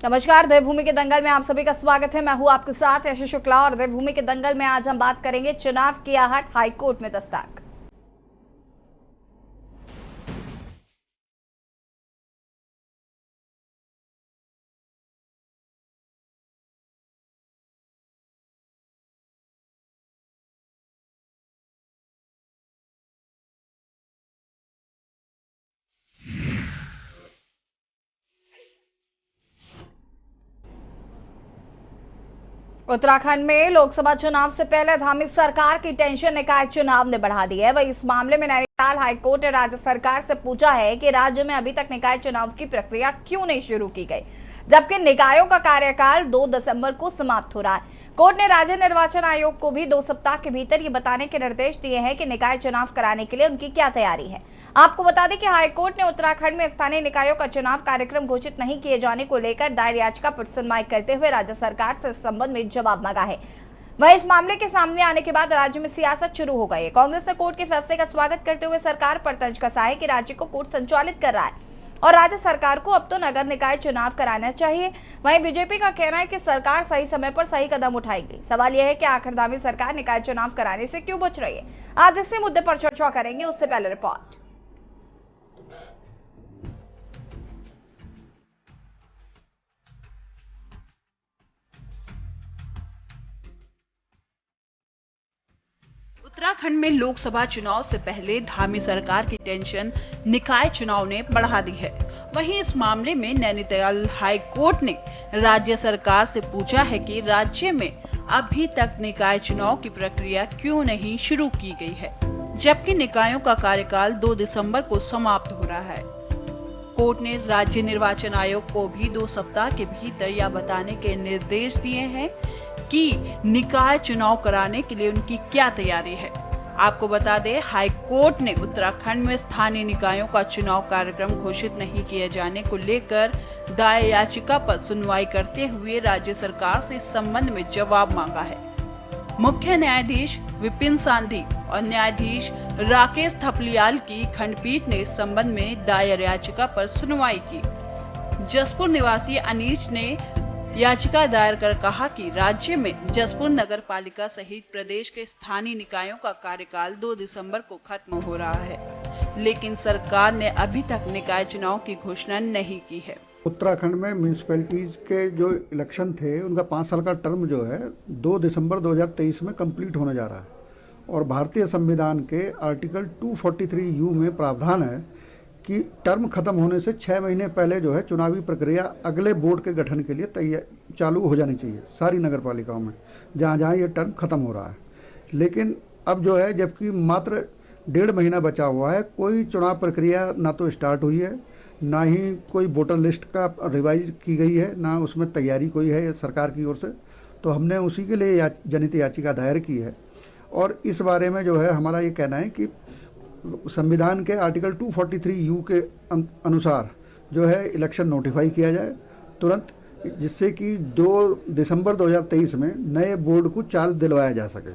नमस्कार, देवभूमि के दंगल में आप सभी का स्वागत है। मैं हूं आपके साथ यश शुक्ला और देवभूमि के दंगल में आज हम बात करेंगे चुनाव की आहट हाईकोर्ट में दस्तक। उत्तराखंड में लोकसभा चुनाव से पहले धामी सरकार की टेंशन निकाय चुनाव ने बढ़ा दी है। वही इस मामले में नैनीताल हाईकोर्ट ने राज्य सरकार से पूछा है कि राज्य में अभी तक निकाय चुनाव की प्रक्रिया क्यों नहीं शुरू की गई, जबकि निकायों का कार्यकाल 2 दिसंबर को समाप्त हो रहा है। कोर्ट ने राज्य निर्वाचन आयोग को भी 2 सप्ताह के भीतर ये बताने के निर्देश दिए हैं कि निकाय चुनाव कराने के लिए उनकी क्या तैयारी है। आपको बता दें कि हाईकोर्ट ने उत्तराखंड में स्थानीय निकायों का चुनाव कार्यक्रम घोषित नहीं किए जाने को लेकर दायर याचिका पर सुनवाई करते हुए राज्य सरकार से इस संबंध में जवाब मांगा है। वह इस मामले के सामने आने के बाद राज्य में सियासत शुरू हो गई है। कांग्रेस ने कोर्ट के फैसले का स्वागत करते हुए सरकार पर तंज कसा है कि राज्य को कोर्ट संचालित कर रहा है और राज्य सरकार को अब तो नगर निकाय चुनाव कराना चाहिए। वहीं बीजेपी का कहना है कि सरकार सही समय पर सही कदम उठाएगी। सवाल यह है कि आखिर धामी सरकार निकाय चुनाव कराने से क्यों बच रही है। आज इसी मुद्दे पर चर्चा करेंगे, उससे पहले रिपोर्ट। उत्तराखंड में लोकसभा चुनाव से पहले धामी सरकार की टेंशन निकाय चुनाव ने बढ़ा दी है। वहीं इस मामले में नैनीताल हाई कोर्ट ने राज्य सरकार से पूछा है कि राज्य में अभी तक निकाय चुनाव की प्रक्रिया क्यों नहीं शुरू की गई है, जबकि निकायों का कार्यकाल 2 दिसंबर को समाप्त हो रहा है। कोर्ट ने राज्य निर्वाचन आयोग को भी 2 सप्ताह के भीतर यह बताने के निर्देश दिए हैं कि निकाय चुनाव कराने के लिए उनकी क्या तैयारी है। आपको बता दें, हाई कोर्ट ने उत्तराखंड में स्थानीय निकायों का चुनाव कार्यक्रम घोषित नहीं किए जाने को लेकर दायर याचिका पर सुनवाई करते हुए राज्य सरकार से इस संबंध में जवाब मांगा है। मुख्य न्यायाधीश विपिन सांधी और न्यायाधीश राकेश थपलियाल की खंडपीठ ने इस संबंध में दायर याचिका पर सुनवाई की। जसपुर निवासी अनीश ने याचिका दायर कर कहा कि राज्य में जसपुर नगर पालिका सहित प्रदेश के स्थानीय निकायों का कार्यकाल 2 दिसंबर को खत्म हो रहा है, लेकिन सरकार ने अभी तक निकाय चुनाव की घोषणा नहीं की है। उत्तराखंड में म्यूनिसिपैलिटीज के जो इलेक्शन थे उनका 5 साल का टर्म जो है 2 दिसंबर 2023 में कंप्लीट होने जा रहा है और भारतीय संविधान के आर्टिकल 243U में प्रावधान है कि टर्म खत्म होने से 6 महीने पहले जो है चुनावी प्रक्रिया अगले बोर्ड के गठन के लिए चालू हो जानी चाहिए सारी नगर पालिकाओं में जहाँ जहाँ ये टर्म खत्म हो रहा है। लेकिन अब जो है जबकि मात्र 1.5 महीना बचा हुआ है, कोई चुनाव प्रक्रिया ना तो स्टार्ट हुई है, ना ही कोई वोटर लिस्ट का रिवाइज की गई है, ना उसमें तैयारी कोई है सरकार की ओर से। तो हमने उसी के लिए जनहित याचिका दायर की है और इस बारे में जो है हमारा ये कहना है कि संविधान के आर्टिकल 243U के अनुसार जो है इलेक्शन नोटिफाई किया जाए तुरंत, जिससे कि 2 दिसंबर 2023 में नए बोर्ड को चाल दिलवाया जा सके।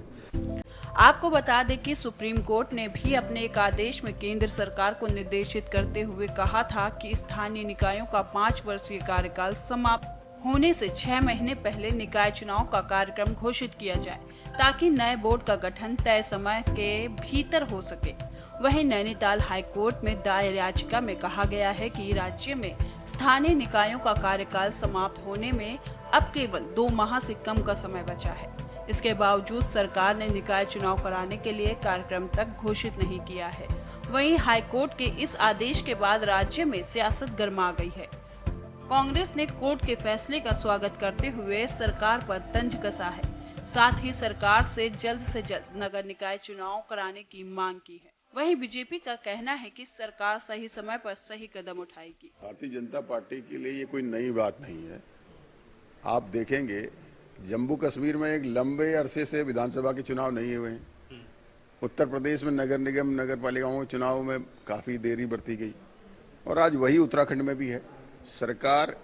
आपको बता दें कि सुप्रीम कोर्ट ने भी अपने एक आदेश में केंद्र सरकार को निर्देशित करते हुए कहा था कि स्थानीय निकायों का 5 वर्षीय कार्यकाल समाप्त होने से 6 महीने पहले निकाय चुनाव का कार्यक्रम घोषित किया जाए, ताकि नए बोर्ड का गठन तय समय के भीतर हो सके। वहीं नैनीताल हाईकोर्ट में दायर याचिका में कहा गया है कि राज्य में स्थानीय निकायों का कार्यकाल समाप्त होने में अब केवल 2 माह से कम का समय बचा है। इसके बावजूद सरकार ने निकाय चुनाव कराने के लिए कार्यक्रम तक घोषित नहीं किया है। वहीं हाईकोर्ट के इस आदेश के बाद राज्य में सियासत गर्मा गई है। कांग्रेस ने कोर्ट के फैसले का स्वागत करते हुए सरकार पर तंज कसा है। साथ ही सरकार से जल्द नगर निकाय चुनाव कराने की मांग की है। वहीं बीजेपी का कहना है कि सरकार सही समय पर सही कदम उठाएगी। भारतीय जनता पार्टी के लिए ये कोई नई बात नहीं है। आप देखेंगे जम्मू कश्मीर में एक लंबे अरसे से विधानसभा के चुनाव नहीं हुए हैं। उत्तर प्रदेश में नगर निगम नगर पालिकाओं के चुनाव में काफी देरी बरती गई और आज वही उत्तराखंड में भी है। सरकार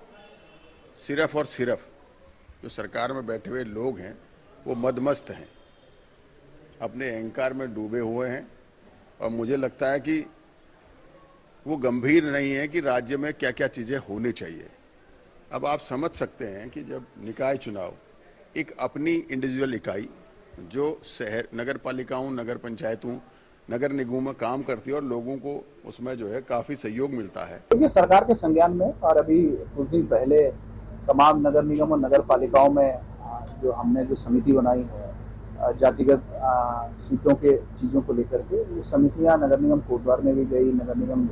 सिर्फ और सिर्फ जो सरकार में बैठे हुए लोग हैं वो मदमस्त हैं, अपने अहंकार में डूबे हुए हैं और मुझे लगता है कि वो गंभीर नहीं है कि राज्य में क्या क्या चीजें होनी चाहिए। अब आप समझ सकते हैं कि जब निकाय चुनाव एक अपनी इंडिविजुअल इकाई जो शहर नगर पालिकाओं, नगर पंचायतों, नगर निगमों में काम करती है और लोगों को उसमें जो है काफ़ी सहयोग मिलता है। ये सरकार के संज्ञान में, और अभी कुछ दिन पहले तमाम नगर निगम और नगर पालिकाओं में जो हमने जो समिति बनाई है जातिगत सीटों के चीज़ों को लेकर के, वो समितियां नगर निगम कोटद्वार में भी गई, नगर निगम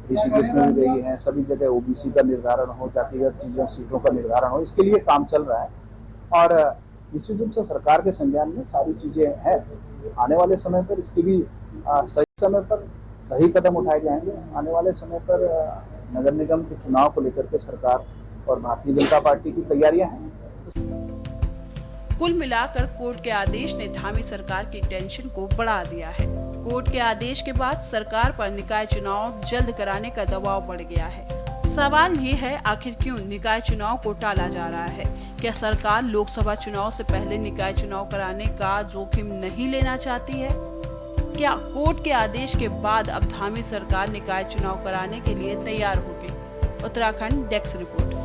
ऋषिकेश में भी गई हैं। सभी जगह ओबीसी का निर्धारण हो, जातिगत चीज़ों सीटों का निर्धारण हो, इसके लिए काम चल रहा है और निश्चित रूप से सरकार के संज्ञान में सारी चीज़ें हैं। आने वाले समय पर इसकी भी सही समय पर सही कदम उठाए जाएंगे। आने वाले समय पर नगर निगम के चुनाव को लेकर के सरकार और भारतीय जनता पार्टी की तैयारियां हैं। कुल मिलाकर कोर्ट के आदेश ने धामी सरकार की टेंशन को बढ़ा दिया है। कोर्ट के आदेश के बाद सरकार पर निकाय चुनाव जल्द कराने का दबाव बढ़ गया है। सवाल ये है, आखिर क्यों निकाय चुनाव को टाला जा रहा है? क्या सरकार लोकसभा चुनाव से पहले निकाय चुनाव कराने का जोखिम नहीं लेना चाहती है? क्या कोर्ट के आदेश के बाद अब धामी सरकार निकाय चुनाव कराने के लिए तैयार होगी? Uttarakhand desk report.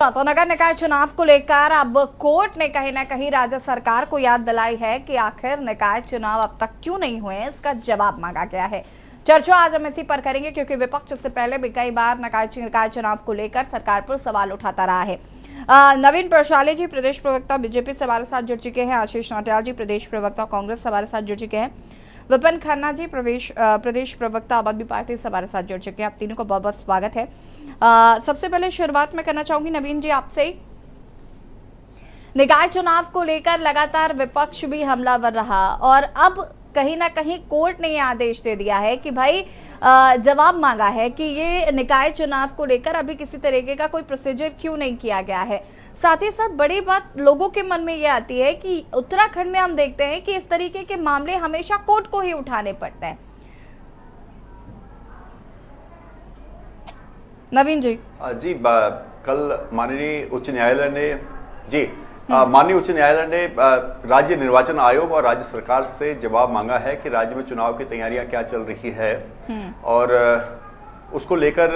तो नगर निकाय चुनाव को लेकर अब कोर्ट ने कहीं ना कहीं राज्य सरकार को याद दिलाई है कि आखिर निकाय चुनाव अब तक क्यों नहीं हुए, इसका जवाब मांगा गया है। चर्चा आज हम इसी पर करेंगे क्योंकि विपक्ष से पहले भी कई बार निकाय चुनाव को लेकर सरकार पर सवाल उठाता रहा है। नवीन प्रशाले जी प्रदेश प्रवक्ता बीजेपी से हमारे साथ जुड़ चुके हैं, आशीष नौटियाल जी प्रदेश प्रवक्ता कांग्रेस से हमारे साथ जुड़ चुके हैं, विपिन खन्ना जी प्रदेश प्रवक्ता आम आदमी पार्टी से हमारे साथ जुड़ चुके हैं। आप तीनों को बहुत बहुत स्वागत है। सबसे पहले शुरुआत में करना चाहूंगी नवीन जी आपसे। निकाय चुनाव को लेकर लगातार विपक्ष भी हमलावर रहा और अब कहीं ना कहीं कोर्ट ने यह आदेश दे दिया है कि भाई जवाब मांगा है कि ये निकाय चुनाव को लेकर अभी किसी तरीके का कोई प्रोसीजर क्यों नहीं किया गया है। साथ ही साथ बड़ी बात लोगों के मन में ये आती है कि उत्तराखंड में हम देखते हैं कि इस तरीके के मामले हमेशा कोर्ट को ही उठाने पड़ते हैं। नवीन जी कल माननीय उच्च न्यायालय ने माननीय उच्च न्यायालय ने राज्य निर्वाचन आयोग और राज्य सरकार से जवाब मांगा है कि राज्य में चुनाव की तैयारियां क्या चल रही है और उसको लेकर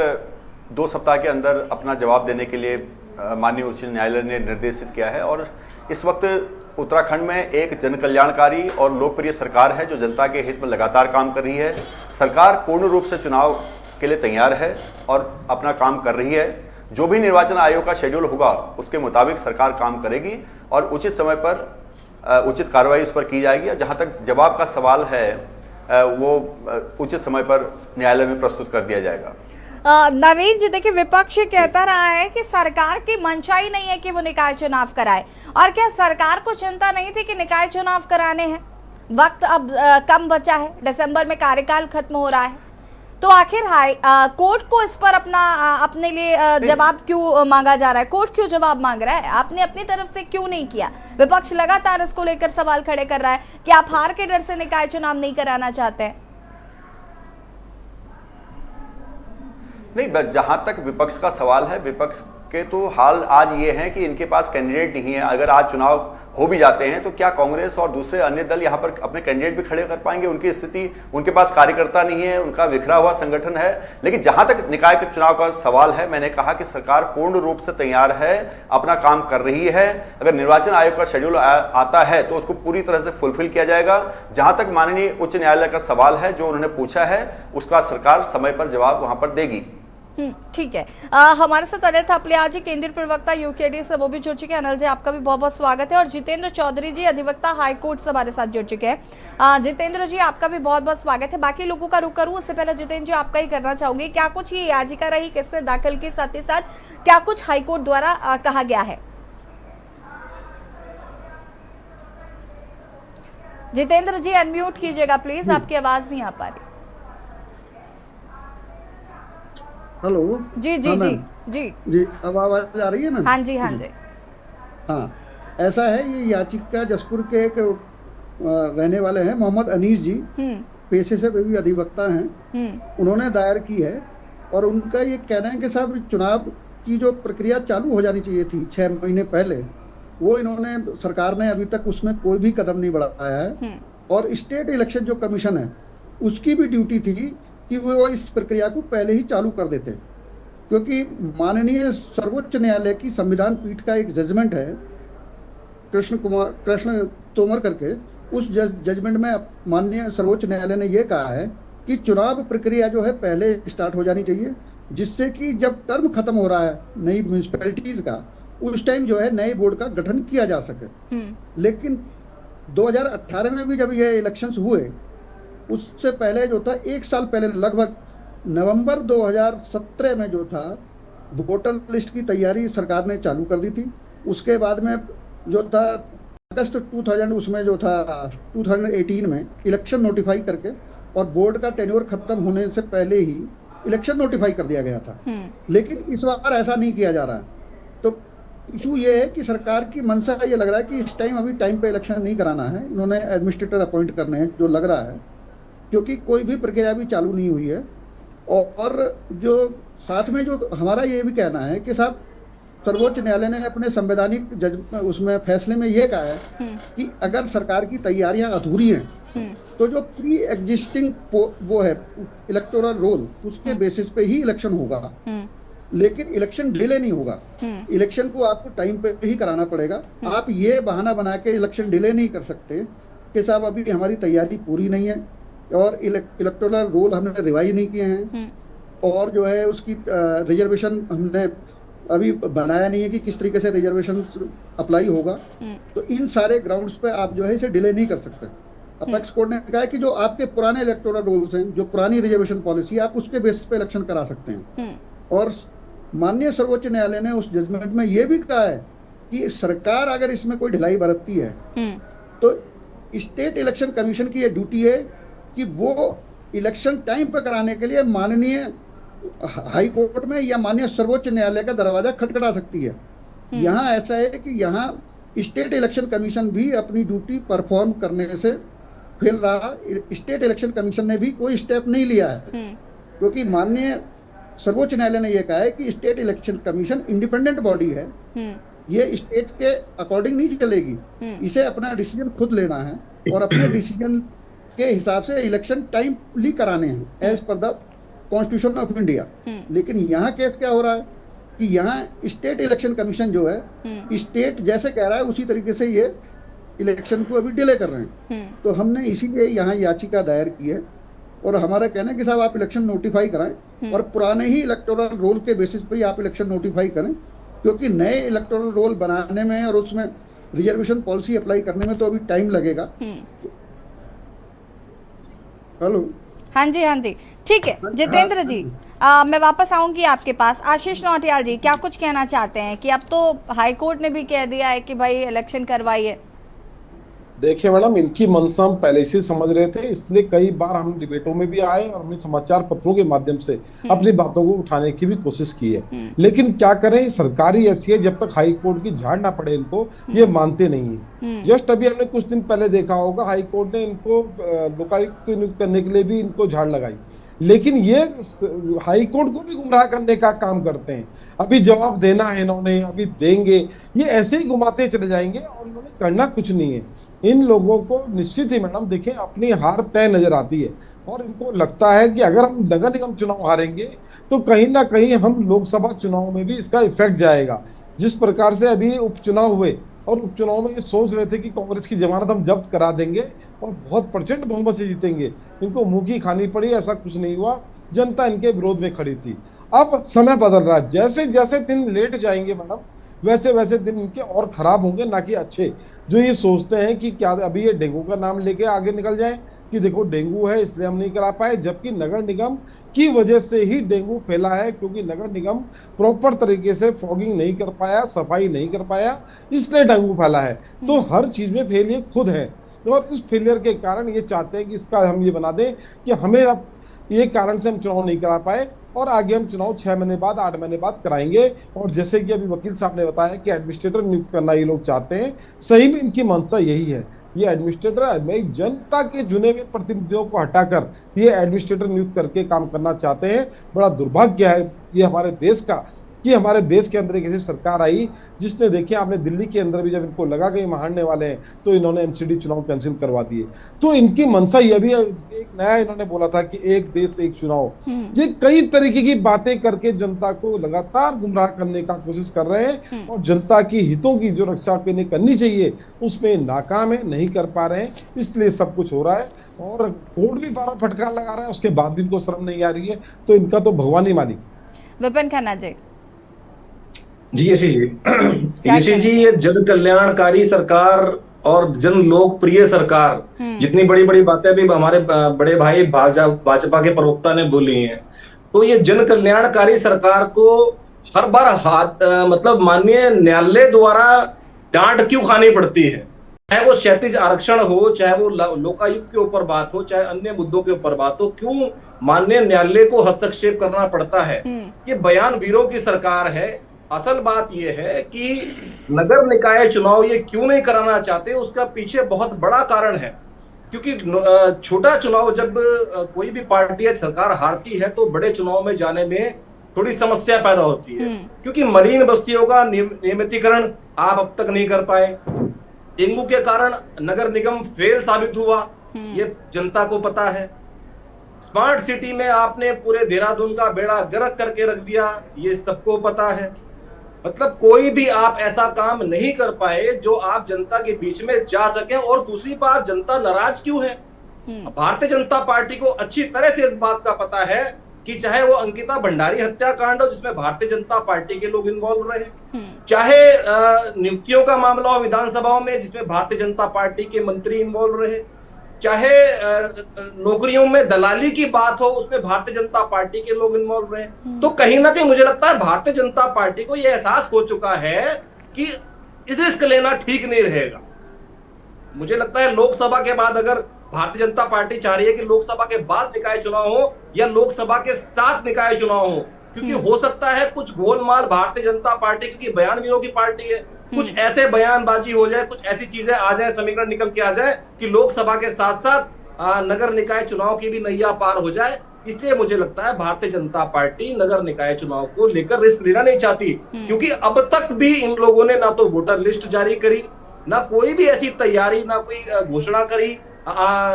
2 सप्ताह के अंदर अपना जवाब देने के लिए माननीय उच्च न्यायालय ने निर्देशित किया है। और इस वक्त उत्तराखंड में एक जनकल्याणकारी और लोकप्रिय सरकार है जो जनता के हित में लगातार काम कर रही है। सरकार पूर्ण रूप से चुनाव के लिए तैयार है और अपना काम कर रही है। जो भी निर्वाचन आयोग का शेड्यूल होगा उसके मुताबिक सरकार काम करेगी और उचित समय पर उचित कार्रवाई उस पर की जाएगी। और जहां तक जवाब का सवाल है वो उचित समय पर न्यायालय में प्रस्तुत कर दिया जाएगा। नवीन जी देखिए, विपक्ष कहता रहा है कि सरकार की मंशा ही नहीं है कि वो निकाय चुनाव कराए, और क्या सरकार को चिंता नहीं थी कि निकाय चुनाव कराने हैं? वक्त अब कम बचा है, दिसंबर में कार्यकाल खत्म हो रहा है, तो आखिर कोर्ट को इस पर अपने लिए जवाब क्यों मांगा जा रहा है? कोर्ट क्यों जवाब मांग रहा है? आपने अपनी तरफ से क्यों नहीं किया? विपक्ष लगातार इसको लेकर सवाल खड़े कर रहा है कि आप हार के डर से निकाय चुनाव नहीं कराना चाहते हैं। नहीं, जहां तक विपक्ष का सवाल है, विपक्ष के तो हाल आज ये है कि इनके पास कैंडिडेट नहीं है। अगर आज चुनाव हो भी जाते हैं तो क्या कांग्रेस और दूसरे अन्य दल यहाँ पर अपने कैंडिडेट भी खड़े कर पाएंगे? उनकी स्थिति, उनके पास कार्यकर्ता नहीं है, उनका बिखरा हुआ संगठन है। लेकिन जहां तक निकाय के चुनाव का सवाल है, मैंने कहा कि सरकार पूर्ण रूप से तैयार है, अपना काम कर रही है। अगर निर्वाचन आयोग का शेड्यूल आता है तो उसको पूरी तरह से फुलफिल किया जाएगा। जहां तक माननीय उच्च न्यायालय का सवाल है जो उन्होंने पूछा है, उसका सरकार समय पर जवाब वहां पर देगी। ठीक है। हमारे साथ अनिल थापलिया जी केंद्रीय प्रवक्ता यूकेडी से वो भी जुड़ चुके हैं। अनिल जी आपका भी बहुत बहुत स्वागत है। और जितेंद्र चौधरी जी अधिवक्ता हाईकोर्ट से हमारे साथ जुड़ चुके हैं। जितेंद्र जी आपका भी बहुत बहुत स्वागत है। बाकी लोगों का रुख करूँ उससे पहले जितेंद्र जी आपका ही करना चाहूंगी, क्या कुछ ये याचिका रही, किससे दाखिल की, साथ ही साथ क्या कुछ हाईकोर्ट द्वारा कहा गया है? जितेंद्र जी अनम्यूट कीजिएगा प्लीज, आपकी आवाज नहीं आ पा रही। हेलो जी जी जी जी जी, अब आवाज आ रही है ना? हाँ जी हाँ जी। हाँ, ऐसा है, ये याचिका जसपुर के एक रहने वाले हैं मोहम्मद अनीस जी, पेशे से भी अधिवक्ता हैं। उन्होंने दायर की है और उनका ये कहना है कि साहब चुनाव की जो प्रक्रिया चालू हो जानी चाहिए थी 6 महीने पहले, वो इन्होंने, सरकार ने अभी तक उसमें कोई भी कदम नहीं बढ़ाया है। और स्टेट इलेक्शन जो कमीशन है उसकी भी ड्यूटी थी कि वो इस प्रक्रिया को पहले ही चालू कर देते, क्योंकि माननीय सर्वोच्च न्यायालय की संविधान पीठ का एक जजमेंट है कृष्ण तोमर करके। उस जजमेंट में माननीय सर्वोच्च न्यायालय ने यह कहा है कि चुनाव प्रक्रिया जो है पहले स्टार्ट हो जानी चाहिए, जिससे कि जब टर्म खत्म हो रहा है नई म्यूनिसिपैलिटीज का, उस टाइम जो है नए बोर्ड का गठन किया जा सके। लेकिन 2018 में भी जब ये इलेक्शंस हुए, उससे पहले जो था 1 साल पहले लगभग नवंबर 2017 में जो था वोटर लिस्ट की तैयारी सरकार ने चालू कर दी थी। उसके बाद में जो था अगस्त 2000 उसमें जो था 2018 में इलेक्शन नोटिफाई करके और बोर्ड का टेन्योर खत्म होने से पहले ही इलेक्शन नोटिफाई कर दिया गया था। लेकिन इस बार ऐसा नहीं किया जा रहा है। तो इशू ये है कि सरकार की मंशा ये लग रहा है कि इस टाइम अभी टाइम पे इलेक्शन नहीं कराना है, इन्होंने एडमिनिस्ट्रेटर अपॉइंट करने हैं जो लग रहा है, क्योंकि कोई भी प्रक्रिया भी चालू नहीं हुई है। और जो साथ में जो हमारा ये भी कहना है कि साहब सर्वोच्च न्यायालय ने अपने संवैधानिक उसमें फैसले में ये कहा है कि अगर सरकार की तैयारियां अधूरी हैं तो जो प्री एग्जिस्टिंग वो है इलेक्टोरल रोल, उसके बेसिस पे ही इलेक्शन होगा, लेकिन इलेक्शन डिले नहीं होगा। इलेक्शन को आपको टाइम पे ही कराना पड़ेगा। आप ये बहाना बना के इलेक्शन डिले नहीं कर सकते कि साहब अभी हमारी तैयारी पूरी नहीं है और इलेक्टोरल रोल हमने रिवाइज नहीं किए हैं और जो है उसकी रिजर्वेशन हमने अभी बनाया नहीं है कि किस तरीके से रिजर्वेशन अप्लाई होगा। तो इन सारे ग्राउंड्स पे आप जो है इसे डिले नहीं कर सकते। अपेक्स कोर्ट ने कहा है कि जो आपके पुराने इलेक्टोरल रोल्स हैं, जो पुरानी रिजर्वेशन पॉलिसी है, आप उसके बेसिस पे इलेक्शन करा सकते हैं। और माननीय सर्वोच्च न्यायालय ने उस जजमेंट में यह भी कहा है कि सरकार अगर इसमें कोई ढिलाई बरतती है तो स्टेट इलेक्शन कमीशन की यह ड्यूटी है कि वो इलेक्शन टाइम पर कराने के लिए माननीय हाई कोर्ट में या माननीय सर्वोच्च न्यायालय का दरवाजा खटखटा सकती है। यहाँ ऐसा है कि यहाँ स्टेट इलेक्शन कमीशन भी अपनी ड्यूटी परफॉर्म करने से फेल रहा। स्टेट इलेक्शन कमीशन ने भी कोई स्टेप नहीं लिया है, क्योंकि माननीय सर्वोच्च न्यायालय ने यह कहा है कि state election commission independent body है, ये स्टेट के अकॉर्डिंग नहीं चलेगी, इसे अपना डिसीजन खुद लेना है और अपने डिसीजन के हिसाब से इलेक्शन टाइमली कराने हैं as per the constitution of India. लेकिन यहाँ केस क्या हो रहा है कि यहाँ स्टेट इलेक्शन कमीशन जो है स्टेट जैसे कह रहा है उसी तरीके से ये इलेक्शन को अभी डिले कर रहे हैं। तो हमने इसीलिए यहाँ याचिका दायर की है और हमारा कहना है कि साहब आप इलेक्शन नोटिफाई कराएं और पुराने ही इलेक्टोरल रोल के बेसिस पर ही आप इलेक्शन नोटिफाई करें, क्योंकि नए इलेक्टोरल रोल बनाने में और उसमें रिजर्वेशन पॉलिसी अप्लाई करने में तो अभी टाइम लगेगा। हेलो, हाँ जी, ठीक है जितेंद्र जी, मैं वापस आऊंगी आपके पास। आशीष नौटियाल जी, क्या कुछ कहना चाहते हैं कि अब तो हाई कोर्ट ने भी कह दिया है कि भाई इलेक्शन करवाइए? देखिए मैडम, इनकी मंशा हम पहले से समझ रहे थे, इसलिए कई बार हम डिबेटों में भी आए और हमने समाचार पत्रों के माध्यम से अपनी बातों को उठाने की भी कोशिश की है। लेकिन क्या करें, सरकारी ऐसी है, जब तक हाई कोर्ट की झाड़ ना पड़े इनको ये मानते नहीं है। जस्ट अभी हमने कुछ दिन पहले देखा होगा, हाई कोर्ट ने इनको लोकायुक्त नियुक्त करने के लिए भी इनको झाड़ लगाई, लेकिन ये हाई कोर्ट को भी गुमराह करने का काम करते हैं। अभी जवाब देना है इन्होंने, अभी देंगे, ये ऐसे ही घुमाते चले जाएंगे और इन्होंने करना कुछ नहीं है। इन लोगों को निश्चित ही मैडम देखें अपनी हार तय नजर आती है और इनको लगता है कि अगर हम नगर निगम चुनाव हारेंगे तो कहीं ना कहीं हम लोकसभा चुनाव में भी इसका इफेक्ट जाएगा। जिस प्रकार से अभी उपचुनाव हुए और उपचुनाव में ये सोच रहे थे कि कांग्रेस की जमानत हम जब्त करा देंगे और बहुत प्रचंड बहुमत से जीतेंगे, इनको मुंह की खानी पड़ी, ऐसा कुछ नहीं हुआ, जनता इनके विरोध में खड़ी थी। अब समय बदल रहा है, जैसे जैसे दिन लेट जाएंगे मैडम वैसे वैसे दिन इनके और खराब होंगे, ना कि अच्छे। जो ये सोचते हैं कि क्या अभी ये डेंगू का नाम लेके आगे निकल जाए कि देखो डेंगू है इसलिए हम नहीं करा पाए, जबकि नगर निगम की वजह से ही डेंगू फैला है, क्योंकि नगर निगम प्रॉपर तरीके से फॉगिंग नहीं कर पाया, सफाई नहीं कर पाया, इसलिए डेंगू फैला है। तो हर चीज में फेल ये खुद है और इस फेलियर के कारण ये चाहते हैं कि इसका हम ये बना दें कि हमें अब ये कारण से हम चुनाव नहीं करा पाए और आगे हम चुनाव 6 महीने बाद 8 महीने बाद कराएंगे। और जैसे कि अभी वकील साहब ने बताया कि एडमिनिस्ट्रेटर नियुक्त करना ये लोग चाहते हैं, सही में इनकी मंशा यही है। ये एडमिनिस्ट्रेटर में जनता के चुने हुए प्रतिनिधियों को हटाकर ये एडमिनिस्ट्रेटर नियुक्त करके काम करना चाहते हैं। बड़ा दुर्भाग्य है ये हमारे देश का कि हमारे देश के अंदर एक ऐसी सरकार आई जिसने, देखिए आपने दिल्ली के अंदर भी जब इनको लगा कि हारने वाले हैं तो इन्होंने एमसीडी चुनाव कैंसिल करवा दिए। तो इनकी मंशा ये भी, एक नया इन्होंने बोला था कि एक देश एक चुनाव, ये कई तरीके की बातें करके जनता को लगातार गुमराह करने का कोशिश कर रहे हैं और जनता की हितों की जो रक्षा करनी चाहिए उसमें नाकाम है, नहीं कर पा रहे हैं, इसलिए सब कुछ हो रहा है। और कोर्ट भी बार फटकार लगा रहा है, उसके बाद भी इनको शर्म नहीं आ रही है, तो इनका तो भगवान ही मालिक। विपिन खन्ना जी। जी यशी जी, यशी जी, ये जन कल्याणकारी सरकार और जन लोकप्रिय सरकार, जितनी बड़ी बड़ी बातें अभी हमारे बड़े भाई भाजपा के प्रवक्ता ने बोली हैं, तो ये जन कल्याणकारी सरकार को हर बार मतलब माननीय न्यायालय द्वारा डांट क्यों खानी पड़ती है? चाहे वो क्षैतिज आरक्षण हो, चाहे वो लोकायुक्त के ऊपर बात हो, चाहे अन्य मुद्दों के ऊपर बात हो, क्यों माननीय न्यायालय को हस्तक्षेप करना पड़ता है? ये बयान वीरों की सरकार है। असल बात यह है कि नगर निकाय चुनाव ये क्यों नहीं कराना चाहते, उसका पीछे बहुत बड़ा कारण है। क्योंकि छोटा चुनाव जब कोई भी पार्टी या सरकार हारती है तो बड़े चुनाव में जाने में थोड़ी समस्या पैदा होती है, क्योंकि मरीन बस्तियों का नियमितीकरण आप अब तक नहीं कर पाए। डेंगू के कारण नगर निगम फेल साबित हुआ, ये जनता को पता है। स्मार्ट सिटी में आपने पूरे देहरादून का बेड़ा गर्क करके रख दिया, ये सबको पता है। मतलब कोई भी आप ऐसा काम नहीं कर पाए जो आप जनता के बीच में जा सके। और दूसरी बात, जनता नाराज क्यों है? भारतीय जनता पार्टी को अच्छी तरह से इस बात का पता है कि चाहे वो अंकिता भंडारी हत्याकांड हो जिसमें भारतीय जनता पार्टी के लोग इन्वॉल्व रहे, चाहे नियुक्तियों का मामला हो विधानसभाओं में जिसमें भारतीय जनता पार्टी के मंत्री इन्वॉल्व रहे, चाहे नौकरियों में दलाली की बात हो उसमें भारतीय जनता पार्टी के लोग इन्वॉल्व रहे, तो कहीं ना कहीं मुझे लगता है भारतीय जनता पार्टी को यह एहसास हो चुका है कि इस रिस्क लेना ठीक नहीं रहेगा। मुझे लगता है लोकसभा के बाद अगर भारतीय जनता पार्टी चाह रही है कि लोकसभा के बाद निकाय चुनाव हो या लोकसभा के साथ निकाय चुनाव हो, क्योंकि हो सकता है कुछ गोलमाल भारतीय जनता पार्टी, क्योंकि बयानवीरों की पार्टी है, कुछ ऐसे बयानबाजी हो जाए, कुछ ऐसी चीजें आ जाए, समीकरण निकल के आ जाए कि लोकसभा के साथ साथ नगर निकाय चुनाव की भी नैया पार हो जाए। इसलिए मुझे लगता है भारतीय जनता पार्टी नगर निकाय चुनाव को लेकर रिस्क लेना नहीं चाहती, क्योंकि अब तक भी इन लोगों ने ना तो वोटर लिस्ट जारी करी, ना कोई भी ऐसी तैयारी, ना कोई घोषणा करी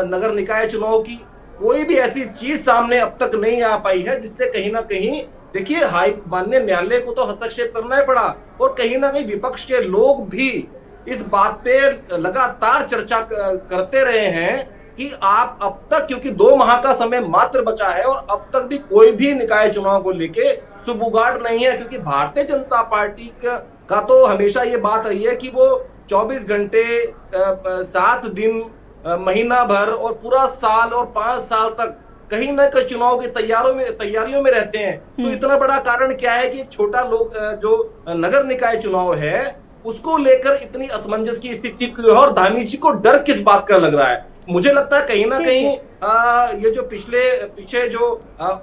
नगर निकाय चुनाव की, कोई भी ऐसी चीज सामने अब तक नहीं आ पाई है जिससे कहीं ना कहीं, देखिए माननीय न्यायालय को तो हस्तक्षेप करना ही पड़ा और कहीं ना कहीं विपक्ष के लोग भी इस बात पे लगातार चर्चा करते रहे हैं कि आप अब तक, क्योंकि 2 माह का समय मात्र बचा है और अब तक भी कोई भी निकाय चुनाव को लेके सुबुगाड़ नहीं है, क्योंकि भारतीय जनता पार्टी का तो हमेशा ये बात रही है कि वो 24 घंटे 7 दिन महीना भर और पूरा साल और 5 साल तक कहीं ना कहीं चुनाव की तैयारियों में रहते हैं। तो इतना बड़ा कारण क्या है कि छोटा लोग जो नगर निकाय चुनाव है उसको लेकर इतनी असमंजस की स्थिति क्यों है और धामी जी को डर किस बात का लग रहा है? मुझे लगता है कहीं ना कहीं ये जो पीछे जो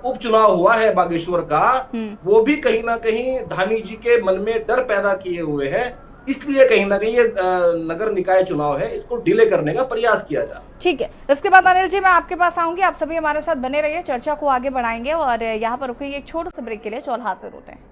उपचुनाव हुआ है बागेश्वर का, वो भी कहीं ना कहीं धामी जी के मन में डर पैदा किए हुए है। इसलिए कहीं ना कहीं ये नगर निकाय चुनाव है, इसको डिले करने का प्रयास किया जा। ठीक है, इसके बाद अनिल जी मैं आपके पास आऊंगी, आप सभी हमारे साथ बने रहिए, चर्चा को आगे बढ़ाएंगे और यहाँ पर रुकेंगे एक छोटे से ब्रेक के लिए। चौल हाजिर होते हैं।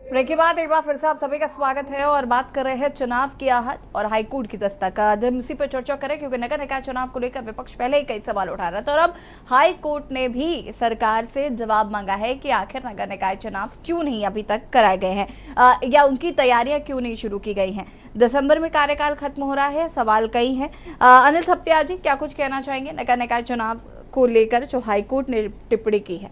ब्रेक के बाद एक बार फिर से आप सभी का स्वागत है और बात कर रहे हैं चुनाव की आहट और हाईकोर्ट की दस्तक। आज हम इसी पर चर्चा करें क्योंकि नगर निकाय चुनाव को लेकर विपक्ष पहले ही कई सवाल उठा रहा था और अब हाई कोर्ट ने भी सरकार से जवाब मांगा है कि आखिर नगर निकाय चुनाव क्यों नहीं अभी तक कराए गए हैं या उनकी तैयारियां क्यों नहीं शुरू की गई हैं। दिसंबर में कार्यकाल खत्म हो रहा है, सवाल कई हैं। अनिल थपलियाल जी क्या कुछ कहना चाहेंगे नगर निकाय चुनाव को लेकर जो हाईकोर्ट ने टिप्पणी की है?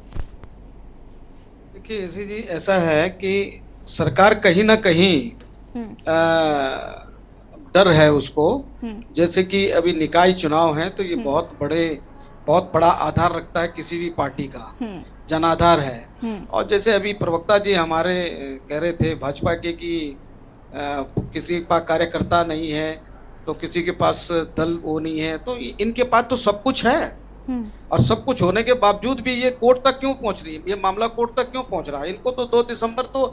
देखिए ऐसी जी, ऐसा है कि सरकार कहीं ना कहीं डर है उसको, जैसे कि अभी निकाय चुनाव है तो ये बहुत बड़ा आधार रखता है किसी भी पार्टी का, जनाधार है। और जैसे अभी प्रवक्ता जी हमारे कह रहे थे भाजपा के कि किसी के पास कार्यकर्ता नहीं है तो किसी के पास दल वो नहीं है, तो इनके पास तो सब कुछ है। और सब कुछ होने के बावजूद भी ये कोर्ट तक क्यों पहुंच रही है, ये मामला कोर्ट तक क्यों पहुंच रहा है? इनको तो 2 दिसंबर तो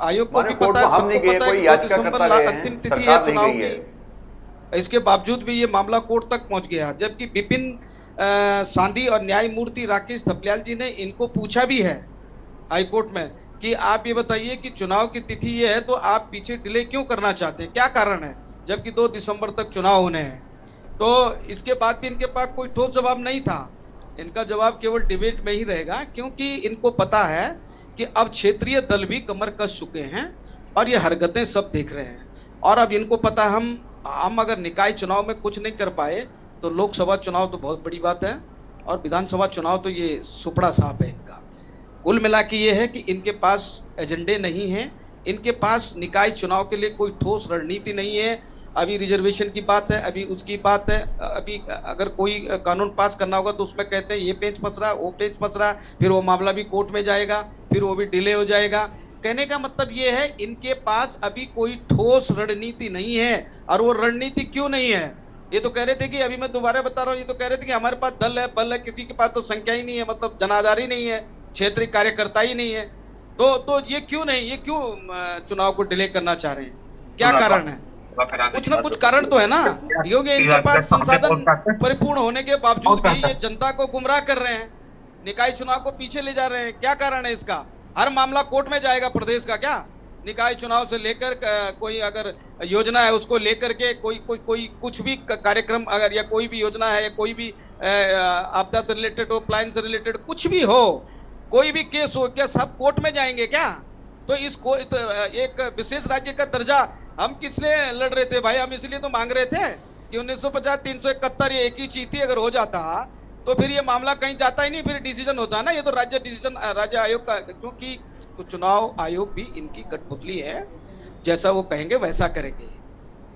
आयोग को भी कोर्ट पता है, को हम नहीं सबको गए, पता है कोई कि 2 याचिकाकर्ता दिसंबर गए हैं, अंतिम तिथि सरकार है नहीं चुनाव गई है। की। इसके बावजूद भी ये मामला कोर्ट तक पहुंच गया, जबकि विपिन सांधी और न्यायमूर्ति राकेश थपलियाल जी ने इनको पूछा भी है हाईकोर्ट में कि आप ये बताइए कि चुनाव की तिथि ये है तो आप पीछे डिले क्यों करना चाहते हैं, क्या कारण है, जबकि 2 दिसंबर तक चुनाव होने हैं। तो इसके बाद भी इनके पास कोई ठोस जवाब नहीं था। इनका जवाब केवल डिबेट में ही रहेगा, क्योंकि इनको पता है कि अब क्षेत्रीय दल भी कमर कस चुके हैं और ये हरकतें सब देख रहे हैं। और अब इनको पता हम अगर निकाय चुनाव में कुछ नहीं कर पाए तो लोकसभा चुनाव तो बहुत बड़ी बात है और विधानसभा चुनाव तो ये सुपड़ा सांप है इनका। कुल मिला के ये है कि इनके पास एजेंडे नहीं हैं, इनके पास निकाय चुनाव के लिए कोई ठोस रणनीति नहीं है। अभी रिजर्वेशन की बात है, अभी उसकी बात है, अभी अगर कोई कानून पास करना होगा तो उसमें कहते हैं ये पेच फंस रहा, वो पेच फंस रहा, फिर वो मामला भी कोर्ट में जाएगा, फिर वो भी डिले हो जाएगा। कहने का मतलब ये है इनके पास अभी कोई ठोस रणनीति नहीं है। और वो रणनीति क्यों नहीं है? ये तो कह रहे थे कि, अभी मैं दोबारा बता रहा हूँ, ये तो कह रहे थे कि हमारे पास दल है, बल है, किसी के पास तो संख्या ही नहीं है, मतलब जनाधार ही नहीं है, क्षेत्रीय कार्यकर्ता ही नहीं है। तो ये क्यों नहीं, ये क्यों चुनाव को डिले करना चाह रहे हैं, क्या कारण है? कुछ ना कुछ कारण तो है ना, क्योंकि इनके पास संसाधन परिपूर्ण होने के बावजूद भी ये जनता को गुमराह कर रहे हैं, निकाय चुनाव को पीछे ले जा रहे हैं। क्या कारण है इसका? हर मामला कोर्ट में जाएगा प्रदेश का क्या? निकाय चुनाव से लेकर कोई अगर योजना है उसको लेकर के कोई कुछ भी कार्यक्रम अगर या कोई भी योजना है, कोई भी आपदा से रिलेटेड हो, प्लान से रिलेटेड कुछ भी हो, कोई भी केस हो, क्या सब कोर्ट में जाएंगे क्या? तो एक विशेष राज्य का दर्जा हम किस लिए लड़ रहे थे भाई? हम इसलिए तो मांग रहे थे कि 1950 371 ये एक ही चीज थी, अगर हो जाता तो फिर ये मामला कहीं जाता ही नहीं, फिर डिसीजन होता ना। ये तो राज्य आयोग का, क्योंकि चुनाव आयोग भी इनकी कठपुतली है, जैसा वो कहेंगे वैसा करेंगे,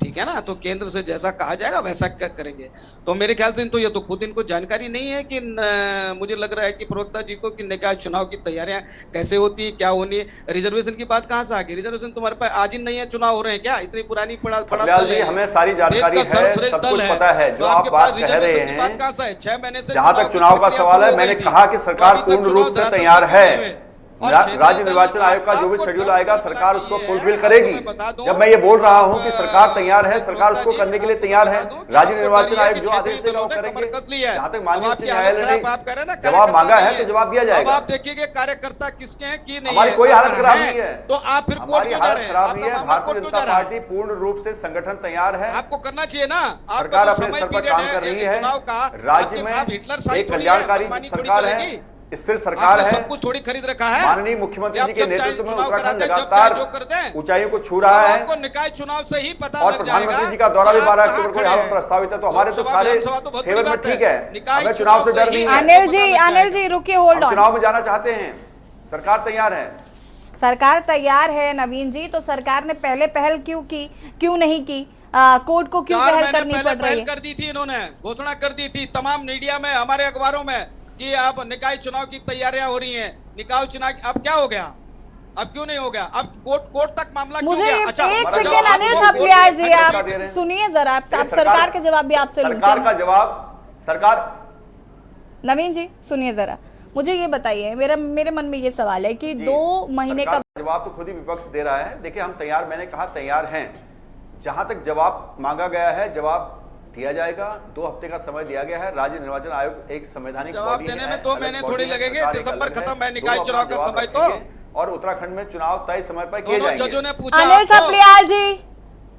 ठीक है ना? तो केंद्र से जैसा कहा जाएगा वैसा करेंगे। तो मेरे ख्याल से ये तो खुद इनको जानकारी नहीं है कि मुझे लग रहा है कि प्रवक्ता जी को कि निकाय चुनाव की तैयारियां कैसे होती है, क्या होनी है। रिजर्वेशन की बात कहां से आ गई? रिजर्वेशन तुम्हारे पास आज ही नहीं है, चुनाव हो रहे हैं क्या? इतनी पुरानी पड़ा जी, हमें सारी जानकारी है, सब कुछ पता है। जो आप बात कह रहे हैं, बात कहां से है? 6 महीने से जहां तक चुनाव का सवाल है, मैंने कहा कि सरकार पूर्ण रूप से तैयार है। राज्य निर्वाचन आयोग का जो भी शेड्यूल आएगा सरकार उसको फुलफिल करेगी। जब मैं ये बोल रहा हूं कि सरकार तैयार है, सरकार उसको करने के लिए तैयार है। राज्य निर्वाचन आयोग जो आदेश देगा वो करेंगे। जहां तक माननीय उच्च न्यायालय ने जवाब मांगा है तो जवाब दिया जाएगा। आप देखिए कार्यकर्ता किसके हैं कि नहीं, हमारी कोई हालत खराब नहीं है, तो आप फिर कोर्ट क्यों जा रहे हैं? खराब नहीं है। भारतीय जनता पार्टी पूर्ण रूप से संगठन तैयार है, आपको करना चाहिए ना। सरकार अपने स्तर पर काम कर रही है। राज्य में एक कल्याणकारी सरकार है, स्थिर सरकार है, सब कुछ थोड़ी खरीद रखा है। माननीय मुख्यमंत्री जी के नेतृत्व में उत्तराखंड लगातार ऊंचाइयों को छू रहा है। आपको निकाय चुनाव से ही पता और लग प्रधानमंत्री जी का दौरा भी 12 अक्टूबर को यहाँ पर प्रस्तावित है, तो हमारे तो सारे फेवर में ठीक है, हमें चुनाव से डर नहीं है। अनिल जी रुकिए, होल्ड ऑन। चुनाव में जाना चाहते हैं, सरकार तैयार है। सरकार तैयार है नवीन जी, तो सरकार ने पहले पहल क्यों नहीं की? कोर्ट को क्यों पहल करनी पड़ रही है? कर दी थी इन्होंने, घोषणा कर दी थी तमाम मीडिया में, हमारे अखबारों में कि अब निकाय चुनाव की तैयारियां हो रही हैं। निकाय चुनाव अब क्या हो गया? अब क्यों नहीं हो गया? अब कोर्ट तक मामला क्यों मुझे गया? अच्छा, एक सेकंड अनिल थपलियाल जी, आप सुनिए जरा, आप सरकार के जवाब भी आपसे लूंगा। सरकार का जवाब, सरकार नवीन जी सुनिए जरा, मुझे ये बताइए, मेरे मन में ये सवाल है कि 2 महीने का जवाब तो खुद ही विपक्ष दे रहा है। देखिए हम तैयार, मैंने कहा तैयार हैं। जहां तक जवाब मांगा गया है जवाब दिया जाएगा। 2 हफ्ते का समय दिया गया है। राज्य निर्वाचन आयोग एक संवैधानिक जवाब देने में 2 महीने थोड़ी लगेंगे, दिसंबर खत्म है निकाय चुनाव का समय तो, और उत्तराखंड में चुनाव तय समय पर किए जाएंगे। जजों ने पूछा अनिल थपलियाल जी,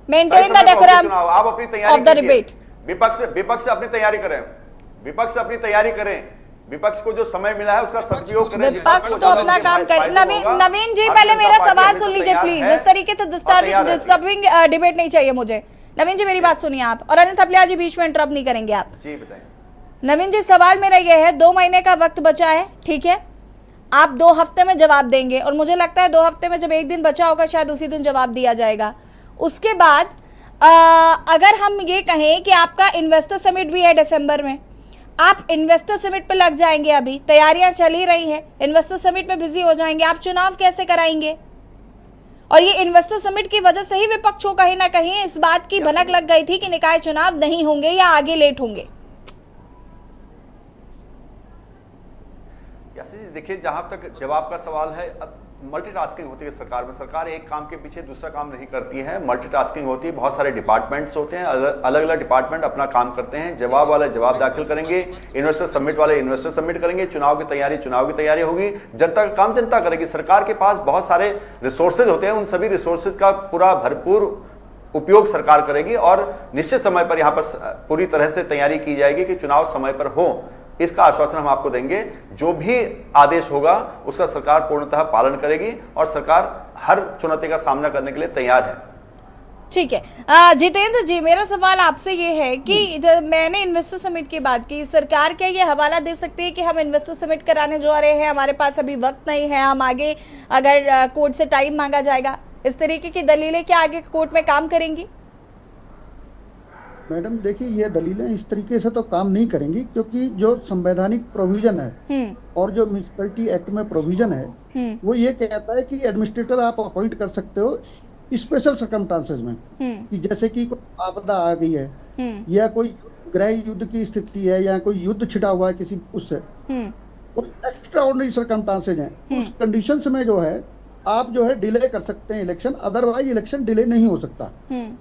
मेंटेन द डेकोरम आप अपनी तैयारी ऑफ द डिबेट। विपक्ष अपनी तैयारी करें, विपक्ष अपनी तैयारी करें, विपक्ष को जो समय मिला है उसका सदुपयोग करें। विपक्ष तो अपना काम कर। नवीन जी पहले मेरा सवाल सुन लीजिए प्लीज, इस तरीके से डिस्टर्बिंग डिबेट नहीं चाहिए मुझे। नवीन जी मेरी बात सुनिए आप, और अनिल थपलियाल जी बीच में इंटरप्ट नहीं करेंगे आप। जी बताएं। नवीन जी सवाल मेरा ये है, 2 महीने का वक्त बचा है, ठीक है, आप 2 हफ्ते में जवाब देंगे, और मुझे लगता है 2 हफ्ते में जब 1 दिन बचा होगा शायद उसी दिन जवाब दिया जाएगा। उसके बाद अगर हम ये कहें कि आपका इन्वेस्टर समिट भी है दिसंबर में, आप इन्वेस्टर समिट पे लग जाएंगे, अभी तैयारियां चल ही रही है, इन्वेस्टर समिट में बिजी हो जाएंगे, आप चुनाव कैसे कराएंगे? और ये इन्वेस्टर समिट की वजह से ही विपक्ष को कहीं ना कहीं इस बात की भनक लग गई थी कि निकाय चुनाव नहीं होंगे या आगे लेट होंगे। ऐसे जी देखिए, जहां तक जवाब का सवाल है, मल्टीटास्किंग होती है सरकार में। सरकार एक काम के पीछे दूसरा काम नहीं करती है, मल्टीटास्किंग होती है। बहुत सारे डिपार्टमेंट्स होते हैं, अलग अलग डिपार्टमेंट अपना काम करते हैं। जवाब वाले जवाब दाखिल करेंगे, इन्वेस्टर सबमिट वाले इन्वेस्टर सबमिट करेंगे, चुनाव की तैयारी होगी, जनता का काम जनता करेगी। सरकार के पास बहुत सारे रिसोर्सेज होते हैं, उन सभी रिसोर्सेज का पूरा भरपूर उपयोग सरकार करेगी और निश्चित समय पर यहां पर पूरी तरह से तैयारी की जाएगी कि चुनाव समय पर हो। इसका आश्वासन हम आपको देंगे। जो भी आदेश होगा उसका सरकार पूर्णतः पालन करेगी और सरकार हर चुनौती का सामना करने के लिए तैयार है। ठीक है जितेंद्र जी, मेरा सवाल आपसे ये है कि मैंने इन्वेस्टर समिट की बात की, सरकार क्या ये हवाला दे सकती है कि हम इन्वेस्टर समिट कराने जा रहे हैं, हमारे पास अभी वक्त नहीं है, हम आगे अगर कोर्ट से टाइम मांगा जाएगा, इस तरीके की दलीलें क्या आगे कोर्ट में काम करेंगी? मैडम देखिए, ये दलीलें इस तरीके से तो काम नहीं करेंगी, क्योंकि जो संवैधानिक प्रोविजन है और जो म्युनिसिपैलिटी एक्ट में प्रोविजन है वो ये कहता है कि एडमिनिस्ट्रेटर आप अपॉइंट कर सकते हो स्पेशल सर्कमस्टांसेस में, कि जैसे कि कोई आपदा आ गई है या कोई गृह युद्ध की स्थिति है या कोई युद्ध छिड़ा हुआ है किसी उससे, और एक्स्ट्रा ऑर्डिनरी सर्कमस्टांसेस हैं, उस कंडीशंस में जो है आप जो है डिले कर सकते हैं इलेक्शन, अदरवाइज इलेक्शन डिले नहीं हो सकता।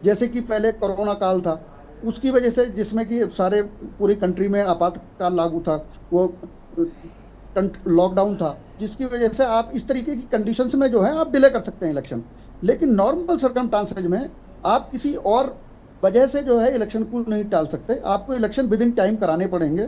जैसे कि पहले कोरोना काल था, उसकी वजह से जिसमें कि सारे पूरी कंट्री में आपातकाल लागू था, वो लॉकडाउन था, जिसकी वजह से आप इस तरीके की कंडीशंस में जो है आप डिले कर सकते हैं इलेक्शन। लेकिन नॉर्मल सर्कमस्टांसेज में आप किसी और वजह से जो है इलेक्शन को नहीं टाल सकते, आपको इलेक्शन विद इन टाइम कराने पड़ेंगे।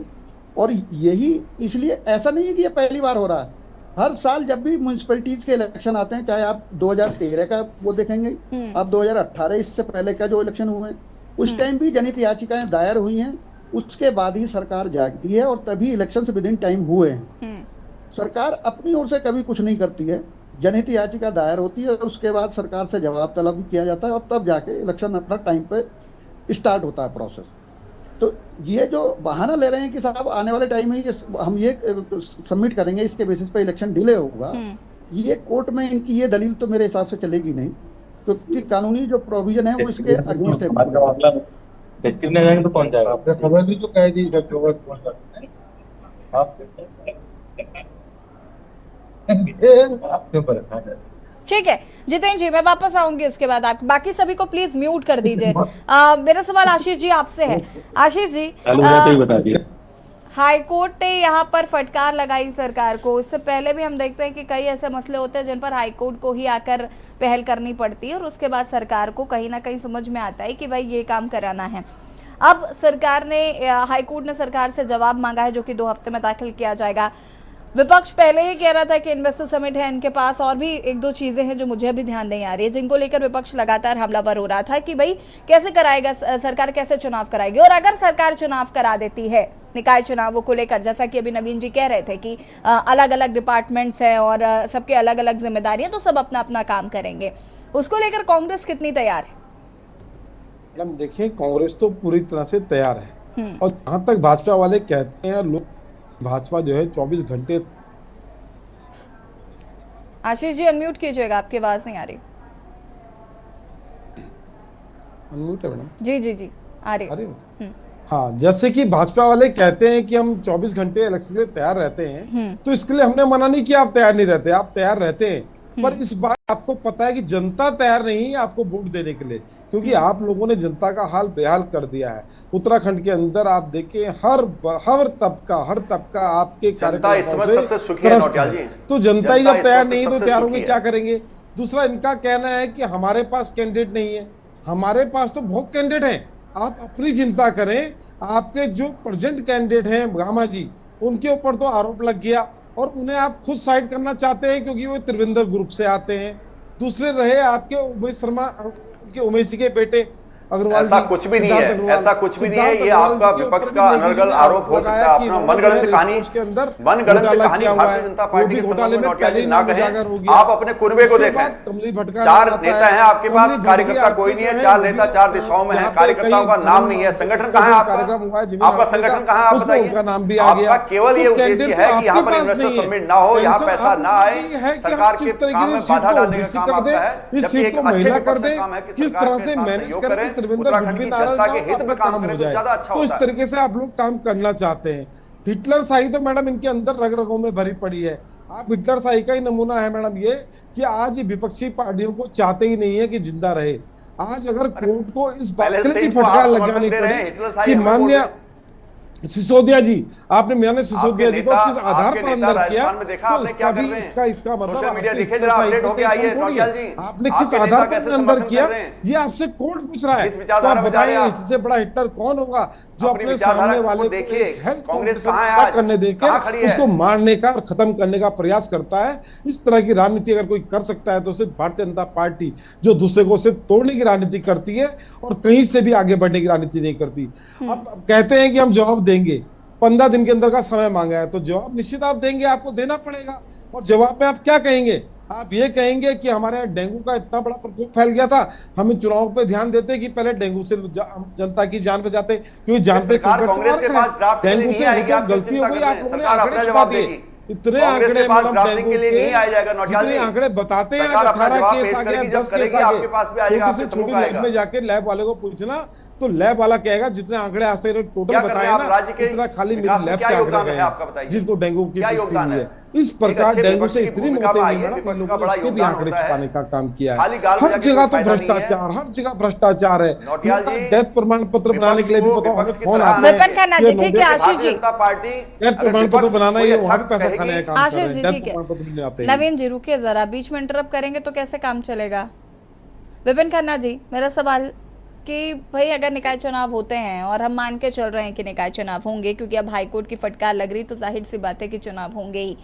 और यही इसलिए ऐसा नहीं है कि ये पहली बार हो रहा है, हर साल जब भी म्यूनिसिपैलिटीज के इलेक्शन आते हैं, चाहे आप 2013 का वो देखेंगे, आप 2018 इससे पहले का जो इलेक्शन हुए उस टाइम भी जनहित याचिकाएं दायर हुई हैं, उसके बाद ही सरकार जागती है और तभी इलेक्शन विद इन टाइम हुए हैं। सरकार अपनी ओर से कभी कुछ नहीं करती है, जनहित याचिका दायर होती है, उसके बाद सरकार से जवाब तलब किया जाता है और तब जाके इलेक्शन अपना टाइम पे स्टार्ट होता है प्रोसेस। तो ये जो बहाना ले रहे हैं कि साहब आने वाले टाइम में हम ये सबमिट करेंगे, इसके बेसिस पे इलेक्शन डिले होगा, ये कोर्ट में इनकी ये दलील तो मेरे हिसाब से चलेगी नहीं, क्योंकि कानूनी जो प्रोविजन है वो इसके अगेंस्ट है। फेस्टिव में जाएंगे तो कौन जाएगा? आपने खबर भी तो कह दी सर, आप क्यों परेशान? ठीक है जितेंद्र जी, मैं वापस आऊंगी उसके बाद। आप बाकी सभी को प्लीज म्यूट कर दीजिए। मेरा सवाल आशीष जी आपसे है। आशीष जी, बता दिया हाई कोर्ट ने यहाँ पर फटकार लगाई सरकार को। इससे पहले भी हम देखते हैं कि कई ऐसे मसले होते हैं जिन पर हाई कोर्ट को ही आकर पहल करनी पड़ती है और उसके बाद सरकार को कहीं ना कहीं समझ में आता है कि भाई ये काम कराना है। अब सरकार ने, हाई कोर्ट ने सरकार से जवाब मांगा है जो कि 2 हफ्ते में दाखिल किया जाएगा। विपक्ष पहले ही कह रहा था कि इन्वेस्टर समिट है इनके पास, और भी 1-2 चीजें हैं जो मुझे अभी ध्यान नहीं आ रही है, जिनको लेकर विपक्ष लगातार हमलावर हो रहा था कि भाई कैसे कराएगा सरकार, कैसे चुनाव कराएगी। और अगर सरकार चुनाव करा देती है, निकाय चुनावों को लेकर, जैसा कि अभी नवीन जी कह रहे थे कि अलग अलग डिपार्टमेंट्स हैं और सबके अलग अलग जिम्मेदारियां, तो सब अपना अपना काम करेंगे, उसको लेकर कांग्रेस कितनी तैयार है? मैडम देखिए, कांग्रेस तो पूरी तरह से तैयार है। और जहां तक भाजपा वाले कहते हैं, लोग भाजपा जो है 24 घंटे। आशीष जी अनम्यूट कीजिएगा, आपकी आवाज नहीं आ रही। अनम्यूट है मैडम? जी जी जी आ रही। हाँ, जैसे कि भाजपा वाले कहते हैं कि हम 24 घंटे इलेक्शन के लिए तैयार रहते हैं, तो इसके लिए हमने मना नहीं किया आप तैयार नहीं रहते, आप तैयार रहते हैं। पर इस बार आपको पता है कि जनता तैयार नहीं है आपको वोट देने के लिए, क्योंकि आप लोगों ने जनता का हाल बेहाल कर दिया है। उत्तराखंड के अंदर आप देखें, हर तबका आपके जनता इस समय सबसे सुखी है नौटियाल जी। तो जनता ही जब तैयार नहीं तो तैयार होंगे क्या करेंगे? दूसरा, इनका कहना है कि हमारे पास कैंडिडेट नहीं है। हमारे पास तो बहुत कैंडिडेट हैं, आप अपनी चिंता करें। आपके जो प्रेजेंट कैंडिडेट हैं गामा जी, उनके ऊपर तो आरोप लग गया और उन्हें आप खुद साइड करना चाहते हैं क्योंकि वो त्रिवेंद्र ग्रुप से आते हैं। दूसरे रहे आपके उमेश शर्मा के, उमेश जी के बेटे अग्रवाल। ऐसा कुछ भी नहीं है, ऐसा कुछ भी नहीं है। ये आपका विपक्ष का अनर्गल आरोप हो सकता है, अपना मनगढ़ंत कहानी भारतीय जनता पार्टी के संबंध में नौटियाल जी ना कहें। आप अपने कुनबे को देखें, 4 नेता हैं आपके पास, कार्यकर्ता कोई नहीं है। 4 नेता 4 दिशाओं में है, कार्यकर्ताओं का नाम नहीं है। संगठन कहाँ है आपका संगठन कहाँ है आप बताइए। आपका केवल ये उद्देश्य है कि यहाँ पर इन्वेस्टर समिट ना हो, यहाँ पैसा ना आए, सरकार के काम में बाधा डालने का काम आपका है। जबकि एक अच्छे विपक्ष का काम है कि सरकार के साथ सहयोग करें, उत्तराखंड की जनता के हित में काम करें तो ज्यादा अच्छा होता है। तो इस तरीके से आप लोग काम करना चाहते हैं। हिटलर शाही तो मैडम इनके अंदर रग रगों में भरी पड़ी है। आप हिटलर शाही का ही नमूना है मैडम ये, कि आज ये विपक्षी पार्टियों को चाहते ही नहीं है कि जिंदा रहे। आज अगर कोर्ट को इस बात के लिए फटकार लगानी पड़ी कि मान्य सिसोदिया जी, आपने मैंने सिसोदिया जी को किस आधार पर अंदर किया, तो इसका भी इसका मतलब आपने किस आधार पर अंदर किया, ये आपसे कोर्ट पूछ रहा है। तो आप बताइए इससे बड़ा हिटलर कौन होगा जो अपने सामने वाले कांग्रेस करने देकर उसको मारने का और खत्म करने का प्रयास करता है। इस तरह की राजनीति अगर कोई कर सकता है तो सिर्फ भारतीय जनता पार्टी, जो दूसरे को सिर्फ तोड़ने की राजनीति करती है और कहीं से भी आगे बढ़ने की राजनीति नहीं करती। अब कहते हैं कि हम जवाब देंगे, 15 दिन के अंदर का समय मांगा है, तो जवाब निश्चित आप देंगे, आपको देना पड़ेगा। और जवाब में आप क्या कहेंगे? आप ये कहेंगे कि हमारे यहाँ डेंगू का इतना बड़ा प्रकोप फैल गया था, हमें चुनाव पे ध्यान देते कि पहले डेंगू से जनता की जान बचाते, क्योंकि जान पे कांग्रेस के पास डेंगू से गलती हो गई, आप लोगों ने आंकड़े छुपा दिए। इतने आंकड़े डेंगू के आंकड़े बताते हैं, 18 केस आ गए, 10 केस आ गए, छोटी लैब में जाके लैब वाले को पूछना, तो लैब वाला कहेगा जितने आंकड़े आज तक टोटल बताए ना, इतना खाली मेरी लैब से आंकड़े गए जिनको डेंगू की पुष्टि हुई है। इस प्रकार डेंगू से इतनी मौतें हुई मैडम, इन लोगों ने उसके भी आंकड़े छुपाने का काम किया है। हर जगह तो भ्रष्टाचार, हर जगह भ्रष्टाचार है। डेथ प्रमाण पत्र बनाने के लिए भी बताओ हमें कौन आता है? विपिन खन्ना जी, ठीक है। आशीष जी, डेथ प्रमाण पत्र बनाना ही वहां भी पैसा खाने का काम। आशीष जी, ठीक है। नवीन जी रुकिए जरा, बीच में इंटरप्ट करेंगे तो कैसे काम चलेगा? विपिन खन्ना जी, मेरा सवाल कि भाई अगर निकाय चुनाव होते हैं और हम मान के चल रहे हैं कि निकाय चुनाव होंगे, क्योंकि अब हाईकोर्ट की फटकार लग रही, तो जाहिर सी बात है कि चुनाव होंगे ही।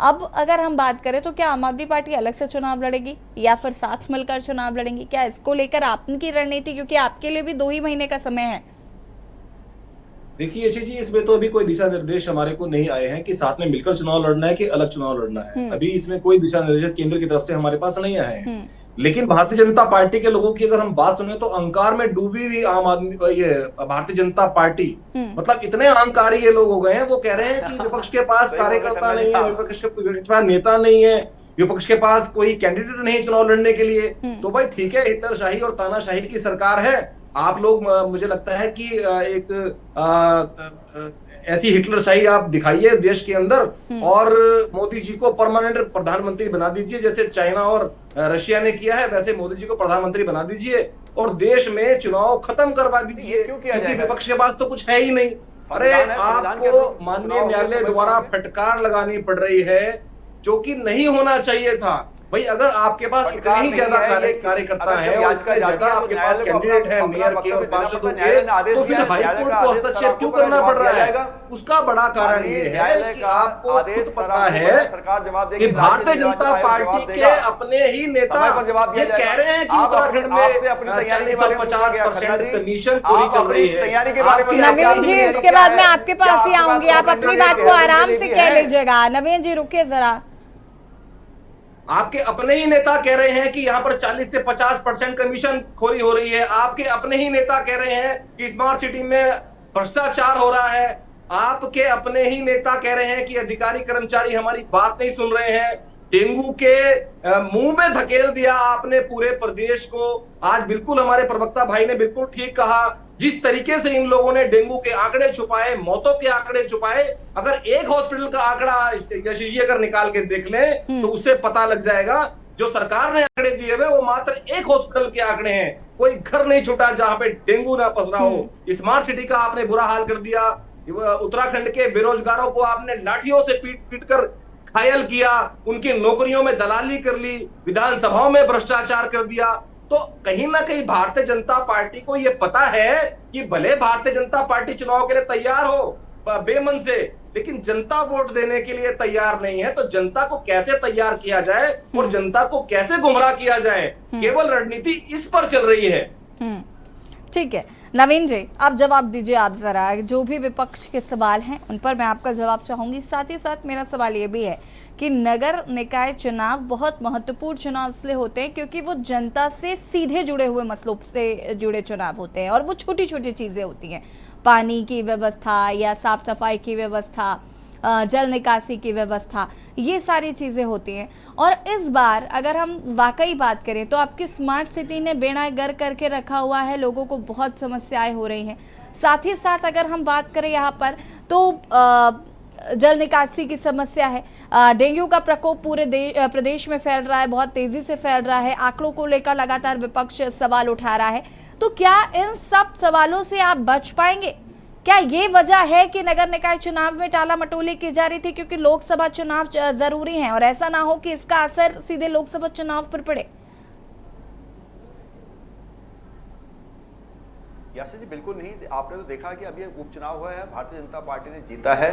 अब अगर हम बात करें तो क्या आम आदमी पार्टी अलग से चुनाव लड़ेगी या फिर साथ मिलकर चुनाव लड़ेंगी? क्या इसको लेकर आपकी रणनीति, क्योंकि आपके लिए भी 2 ही महीने का समय है? देखिए यशी जी, इसमें तो अभी कोई दिशा निर्देश हमारे को नहीं आए हैं कि साथ में मिलकर चुनाव लड़ना है कि अलग चुनाव लड़ना है। अभी इसमें कोई दिशा निर्देश केंद्र की तरफ से हमारे पास नहीं आए हैं। लेकिन भारतीय जनता पार्टी के लोगों की अगर हम बात सुने तो अहंकार में डूबी हुई आम आदमी, ये भारतीय जनता पार्टी, मतलब इतने अहंकारी ये लोग हो गए हैं। वो कह रहे हैं कि विपक्ष के पास कार्यकर्ता नहीं है, विपक्ष के पास नेता नहीं है, विपक्ष के पास कोई कैंडिडेट नहीं चुनाव लड़ने के लिए। तो भाई ठीक है, हिटलर शाही और तानाशाही की सरकार है। आप लोग, मुझे लगता है कि एक ऐसी हिटलर शाही आप दिखाइए देश के अंदर और मोदी जी को परमानेंट प्रधानमंत्री बना दीजिए, जैसे चाइना और रशिया ने किया है, वैसे मोदी जी को प्रधानमंत्री बना दीजिए और देश में चुनाव खत्म करवा दीजिए, क्योंकि विपक्ष के पास तो कुछ है ही नहीं। अरे आपको माननीय न्यायालय द्वारा फटकार लगानी पड़ रही है, जो कि नहीं होना चाहिए था। भाई अगर आपके पास इतने ही ज्यादा कार्यकर्ता है और इतने ज्यादा आपके पास कैंडिडेट है मेयर के और पार्षदों के, तो फिर हाई कोर्ट को हस्तक्षेप क्यों करना पड़ रहा है? उसका बड़ा कारण ये है कि आपको खुद पता है कि भारतीय जनता पार्टी के अपने ही नेता ये कह रहे हैं कि उत्तराखंड में 40-50% कमीशन चोरी चल रही है। नवीन जी, इसके बाद मैं आपके पास ही आऊंगी, आप अपनी बात को आराम से कह लीजिएगा। नवीन जी रुकिए जरा। आपके अपने ही नेता कह रहे हैं कि यहाँ पर 40 से 50% कमीशन खोरी हो रही है। आपके अपने ही नेता कह रहे हैं कि स्मार्ट सिटी में भ्रष्टाचार हो रहा है। आपके अपने ही नेता कह रहे हैं कि अधिकारी कर्मचारी हमारी बात नहीं सुन रहे हैं। डेंगू के मुंह में धकेल दिया आपने पूरे प्रदेश को। आज बिल्कुल हमारे प्रवक्ता भाई ने बिल्कुल ठीक कहा, जिस तरीके से इन लोगों ने डेंगू के आंकड़े छुपाए, मौतों के आंकड़े छुपाए, अगर एक हॉस्पिटल का आंकड़ा अगर निकाल के देख लें तो उससे पता लग जाएगा। जो सरकार ने आंकड़े दिए हुए वो मात्र एक हॉस्पिटल के आंकड़े हैं। कोई घर नहीं छूटा जहां पे डेंगू ना पसरा हो। स्मार्ट सिटी का आपने बुरा हाल कर दिया। उत्तराखंड के बेरोजगारों को आपने लाठियों से पीट पीट कर घायल किया, उनकी नौकरियों में दलाली कर ली, विधानसभाओं में भ्रष्टाचार कर दिया। तो कहीं ना कहीं भारतीय जनता पार्टी को यह पता है कि भले भारतीय जनता पार्टी चुनाव के लिए तैयार हो बेमन से, लेकिन जनता वोट देने के लिए तैयार नहीं है। तो जनता को कैसे तैयार किया जाए और जनता को कैसे गुमराह किया जाए, केवल रणनीति इस पर चल रही है। ठीक है नवीन जी, आप जवाब दीजिए। आप जरा जो भी विपक्ष के सवाल हैं उन पर मैं आपका जवाब चाहूंगी। साथ ही साथ मेरा सवाल ये भी है कि नगर निकाय चुनाव बहुत महत्वपूर्ण चुनाव इसलिए होते हैं क्योंकि वो जनता से सीधे जुड़े हुए मसलों से जुड़े चुनाव होते हैं और वो छोटी छोटी चीज़ें होती हैं, पानी की व्यवस्था या साफ सफाई की व्यवस्था, जल निकासी की व्यवस्था, ये सारी चीज़ें होती हैं। और इस बार अगर हम वाकई बात करें तो आपकी स्मार्ट सिटी ने बेड़ा गर्क करके रखा हुआ है, लोगों को बहुत समस्याएं हो रही हैं। साथ ही साथ अगर हम बात करें यहाँ पर तो जल निकासी की समस्या है, डेंगू का प्रकोप पूरे प्रदेश में फैल रहा है, बहुत तेजी से फैल रहा है, आंकड़ों को लेकर लगातार विपक्ष सवाल उठा रहा है। तो क्या इन सब सवालों से आप बच पाएंगे? क्या ये वजह है कि नगर निकाय चुनाव में टाला मटोली की जा रही थी क्योंकि लोकसभा चुनाव जरूरी हैं और ऐसा ना हो कि इसका असर सीधे लोकसभा चुनाव पर पड़े? यासी जी बिल्कुल नहीं। आपने तो देखा कि अभी उपचुनाव हुआ है, भारतीय जनता पार्टी ने जीता है,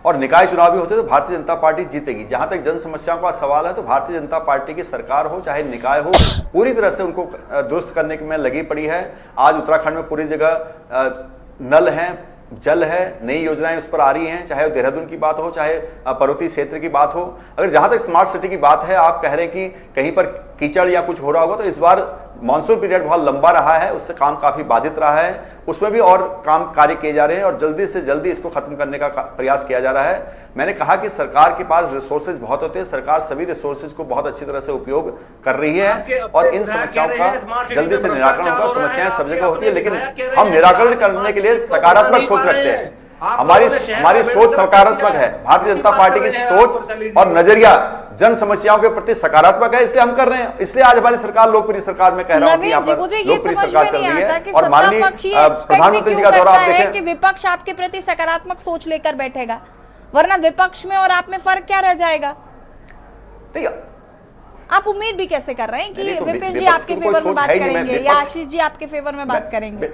और निकाय चुनाव भी होते तो भारतीय जनता पार्टी जीतेगी। जहां तक जन समस्याओं का सवाल है तो भारतीय जनता पार्टी की सरकार हो चाहे निकाय हो, पूरी तरह से उनको दुरुस्त करने में लगी पड़ी है। आज उत्तराखंड में पूरी जगह नल हैं, जल है, नई योजनाएं उस पर आ रही हैं, चाहे देहरादून की बात हो चाहे पर्वतीय क्षेत्र की बात हो। अगर जहां तक स्मार्ट सिटी की बात है, आप कह रहे हैं कि कहीं पर कीचड़ या कुछ हो रहा होगा, तो इस बार मानसून पीरियड बहुत लंबा रहा है, उससे काम काफी बाधित रहा है, उसमें भी और काम कार्य किए जा रहे हैं और जल्दी से जल्दी इसको खत्म करने का प्रयास किया जा रहा है। मैंने कहा कि सरकार के पास रिसोर्सेज बहुत होते हैं, सरकार सभी रिसोर्सेज को बहुत अच्छी तरह से उपयोग कर रही है और इन समस्याओं का जल्दी से निराकरण होगा। समस्याएं सब जगह होती है, लेकिन हम निराकरण करने के लिए सकारात्मक सोच रखते हैं। हमारी सोच सकारात्मक है। भारतीय जनता पार्टी की सोच और नजरिया जन समस्याओं के प्रति सकारात्मक है, इसलिए हम कर रहे हैं। इसलिए आज हमारी सरकार लोकप्रिय सरकार में कह रहा हूं कि यहाँ पर लोकप्रिय सरकार चल रही है। और माननीय प्रधानमंत्री जी का दौरा आप देखें कि विपक्ष आपके प्रति सकारात्मक सोच लेकर बैठेगा, वरना विपक्ष में और आप में फर्क क्या रह जाएगा? आप उम्मीद भी कैसे कर रहे हैं कि विपिन जी आपके फेवर में बात करेंगे या आशीष जी आपके फेवर में बात करेंगे?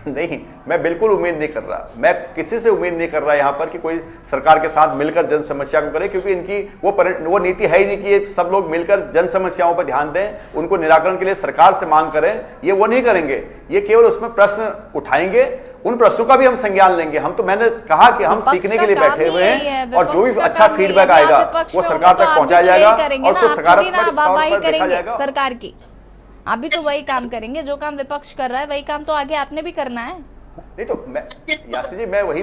नहीं, मैं बिल्कुल उम्मीद नहीं कर रहा। मैं किसी से उम्मीद नहीं कर रहा यहाँ पर कि कोई सरकार के साथ मिलकर जन समस्या को करे, क्योंकि इनकी वो नीति है ही नहीं कि ये सब लोग मिलकर जन समस्याओं पर ध्यान दें, उनको निराकरण के लिए सरकार से मांग करें। ये वो नहीं करेंगे, ये केवल उसमें प्रश्न उठाएंगे, उन प्रश्नों का भी हम संज्ञान लेंगे। हम तो मैंने कहा कि हम सीखने के लिए बैठे हुए हैं और जो भी अच्छा फीडबैक आएगा वो सरकार तक पहुंचाया जाएगा और उसको सकारात्मक देखा जाएगा। सरकार की आप भी तो वही काम करेंगे, जो काम विपक्ष कर रहा है वही काम तो आगे आपने भी करना है। नहीं तो यासी जी मैं वही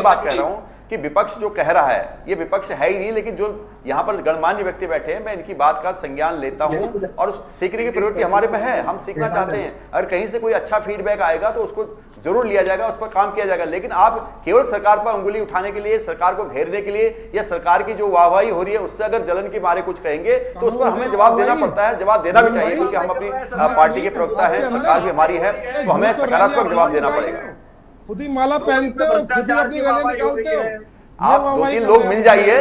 बात कह रहा हूं कि विपक्ष जो कह रहा है ये विपक्ष है ही नहीं, लेकिन जो यहाँ पर गणमान्य व्यक्ति बैठे हैं, मैं इनकी बात का संज्ञान लेता हूं और सीखने की प्रवृत्ति हमारे में है, हम सीखना चाहते हैं। अगर कहीं से कोई अच्छा फीडबैक आएगा तो उसको जरूर लिया जाएगा, उस पर काम किया जाएगा। लेकिन आप केवल सरकार पर उंगली उठाने के लिए, सरकार को घेरने के लिए या सरकार की जो वाहवाही हो रही है उससे अगर जलन के मारे कुछ कहेंगे तो उस पर हमें जवाब देना पड़ता है, जवाब देना भी चाहिए, क्योंकि हम अपनी पार्टी के प्रवक्ता हैं, सरकार भी हमारी है, तो हमें सकारात्मक जवाब देना पड़ेगा। खुद ही माला पहनते हो, खुद ही अपनी रैली निकालते हो। आप 2-3 लोग मिल जाइए,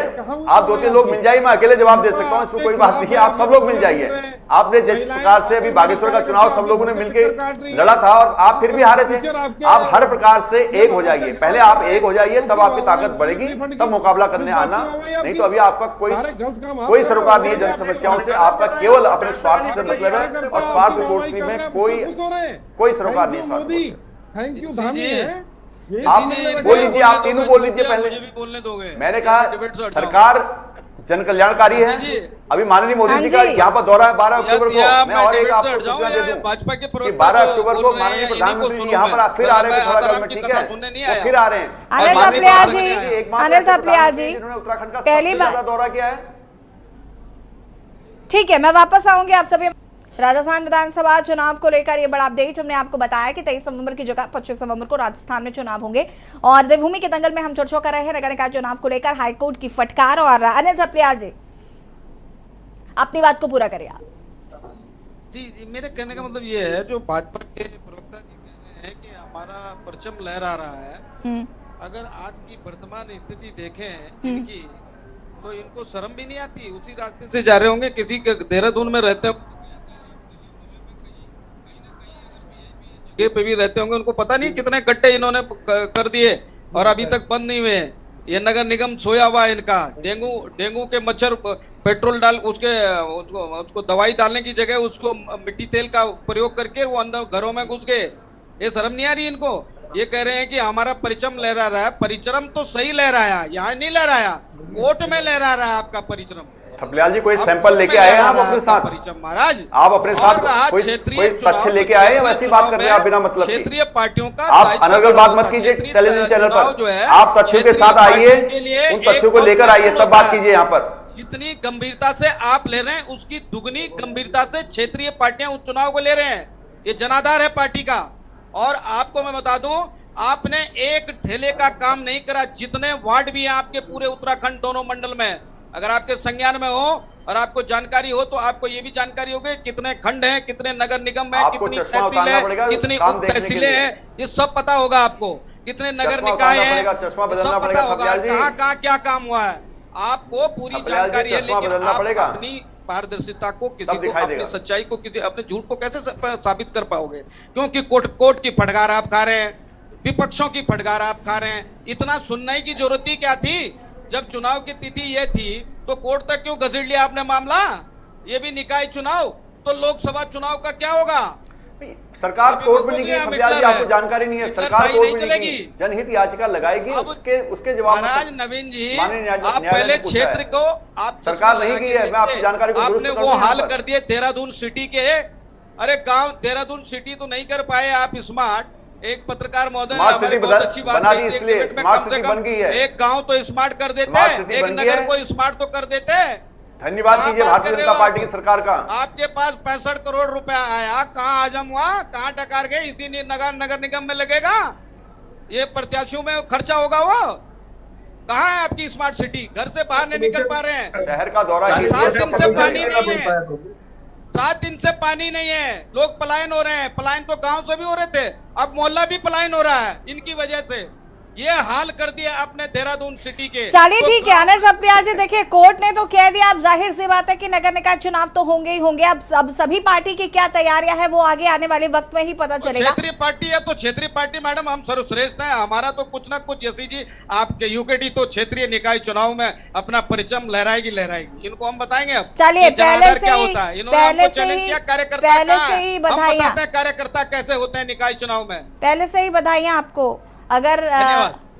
आप 2-3 लोग मिल जाइए, मैं अकेले जवाब दे सकता हूँ, इसमें कोई बात नहीं है। आप सब लोग मिल जाइए। आपने जिस प्रकार से अभी बागेश्वर का चुनाव सब लोगों ने मिलकर लड़ा था और आप फिर भी हारे थे, आप हर प्रकार से एक हो जाइए। पहले आप एक हो जाइए, तब आपकी ताकत बढ़ेगी, तब मुकाबला करने आना। नहीं तो अभी आपका कोई सरोकार नहीं है जन समस्याओं से, आपका केवल अपने स्वार्थ से मतलब है और स्वार्थ पूर्ति में कोई सरोकार नहीं है। थैंक यू धामी है। आप बोल लीजिए, आप तीनों बोल लीजिए पहले। मुझे भी बोलने दोगे? मैंने कहा सरकार जन कल्याणकारी है। अभी माननीय मोदी जी का यहाँ पर दौरा है 12 अक्टूबर को। मैं और एक आपको सूचना दे दूं भाजपा के कि 12 अक्टूबर को माननीय प्रधानमंत्री जी यहाँ पर फिर आ रहे हैं पिथौरागढ़ में, ठीक है, वो फिर आ रहे हैं। अनिल थपलियाल जी जिन्होंने उत्तराखंड का पहली सबसे ज्यादा दौरा किया है। ठीक है, मैं वापस आऊंगी आप सभी। राजस्थान विधानसभा चुनाव को लेकर ये बड़ा अपडेट हमने आपको बताया कि 23 नवंबर की जगह 25 नवंबर को राजस्थान में चुनाव होंगे और देवभूमि के दंगल में हम चर्चा कर रहे हैं नगर निकाय चुनाव को लेकर हाईकोर्ट की फटकार। और अनिल थपलियाल जी अपनी बात को पूरा करिए आप। जी, मेरे कहने का मतलब ये है, जो भाजपा के प्रवक्ता जी कह रहे हैं कि हमारा परचम लहरा रहा है, अगर आज की वर्तमान स्थिति देखें इनकी, तो इनको शर्म भी नहीं आती। उसी रास्ते से जा रहे होंगे, किसी के देहरादून में रहते होंगे पे भी रहते होंगे, उनको पता नहीं कितने गड्ढे इन्होंने कर दिए और अभी तक बंद नहीं हुए। ये नगर निगम सोया हुआ है इनका। डेंगू के मच्छर पेट्रोल डाल उसको दवाई डालने की जगह उसको मिट्टी तेल का प्रयोग करके वो अंदर घरों में घुस गए। ये शर्म नहीं आ रही इनको। ये कह रहे हैं कि हमारा परिचम लहरा रहा है। परिचरम तो सही लहराया, यहाँ नहीं लहराया, कोर्ट में लहरा रहा है आपका परिचरम। थपलियाल जी कोई सैंपल लेके आए हैं आप अपने साथ? महाराज आप अपने साथ कोई तथ्य लेके आए हैं? वैसी बात कर रहे हैं आप बिना मतलब क्षेत्रीय पार्टियों का आप अनर्गल बात मत कीजिए टेलीविजन चैनल पर। आप तथ्यों के साथ आइए, उन तथ्यों को लेकर आइए, तब बात कीजिए यहाँ पर। जितनी गंभीरता से आप ले रहे हैं उसकी दुगनी गंभीरता से क्षेत्रीय पार्टियां उस चुनाव को ले रहे हैं। ये जनाधार है पार्टी का। और आपको मैं बता दूं आपने एक ठेले का काम नहीं करा। जितने वार्ड भी हैं आपके पूरे उत्तराखंड दोनों मंडल में, अगर आपके संज्ञान में हो और आपको जानकारी हो तो आपको ये भी जानकारी होगी कितने खंड हैं, कितने नगर निगम है, कितनी तहसील है, कितनी उप तहसीलें हैं, ये सब पता होगा आपको। कितने नगर निकाय हैं, सब पता होगा कहाँ कहाँ क्या काम हुआ है, आपको पूरी जानकारी है। लेकिन आप अपनी पारदर्शिता को, किसी को अपनी सच्चाई को, किसी अपने झूठ को कैसे साबित कर पाओगे? क्योंकि कोर्ट की फटकार आप खा रहे हैं, विपक्षों की फटकार आप खा रहे हैं। इतना सुनने की जरूरत ही क्या थी? जब चुनाव की तिथि ये थी तो कोर्ट तक क्यों घसीट लिया आपने मामला? ये भी निकाय चुनाव, तो लोकसभा चुनाव का क्या होगा? सरकार कोर्ट में नहीं गई, फबियाल जी आपको जानकारी नहीं है, सरकार कोर्ट में नहीं गई, जनहित याचिका लगाएगी, उसके जवाब महाराज नवीन जी, आप पहले क्षेत्र को, आप सरकार नहीं गई है, मैं आपकी जानकारी को आपने वो हाल कर दिए देहरादून सिटी के। अरे गांव देहरादून सिटी तो नहीं कर पाए आप स्मार्ट। एक पत्रकार महोदय ने हमारी बहुत अच्छी बात कही, कम से कम एक गांव तो स्मार्ट कर देते, एक नगर को स्मार्ट तो कर देते। धन्यवाद कीजिए भारतीय जनता पार्टी की सरकार का। आपके पास 65 करोड़ रुपया आया, कहाँ हजम हुआ, कहाँ टकार गए? इसी नगर निगम में लगेगा, ये प्रत्याशियों में खर्चा होगा। वो कहाँ है आपकी स्मार्ट सिटी? घर से बाहर नहीं निकल पा रहे हैं, शहर का दौरा 7 दिन से पानी नहीं है, 7 दिन से पानी नहीं है, लोग पलायन हो रहे हैं। पलायन तो गांव से भी हो रहे थे, अब मोहल्ला भी पलायन हो रहा है इनकी वजह से। ये हाल कर दिया आपने देहरादून सिटी के। चलिए ठीक है अनिल सप्रियाल जी, देखिए कोर्ट ने तो कह दिया, अब जाहिर सी बात है कि नगर निकाय चुनाव तो होंगे ही होंगे। अब सभी पार्टी की क्या तैयारियां हैं वो आगे आने वाले वक्त में ही पता चलेगा। क्षेत्रीय पार्टी है तो क्षेत्रीय पार्टी मैडम हम सर्वश्रेष्ठ है, हमारा तो कुछ ना कुछ। जैसी जी आपके यूकेडी तो क्षेत्रीय निकाय चुनाव में अपना परिचम लहराएगी, इनको हम बताएंगे। अब चलिए पहले से ही कार्यकर्ता कैसे होते हैं निकाय चुनाव में। पहले से ही बधाइयां आपको। अगर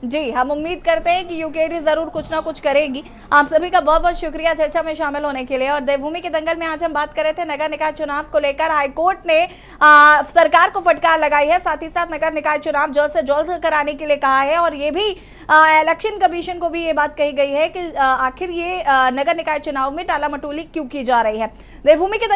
जी हम उम्मीद करते हैं कि यूकेडी जरूर कुछ ना कुछ करेगी। आप सभी का बहुत बहुत शुक्रिया चर्चा में शामिल होने के लिए। और देवभूमि के दंगल में आज हम बात कर रहे थे नगर निकाय चुनाव को लेकर। हाईकोर्ट ने सरकार को फटकार लगाई है, साथ ही साथ नगर निकाय चुनाव जल्द से जल्द कराने के लिए कहा है। और ये भी इलेक्शन कमीशन को भी ये बात कही गई है कि आखिर ये नगर निकाय चुनाव में टाला मटोली क्यों की जा रही है। देवभूमि के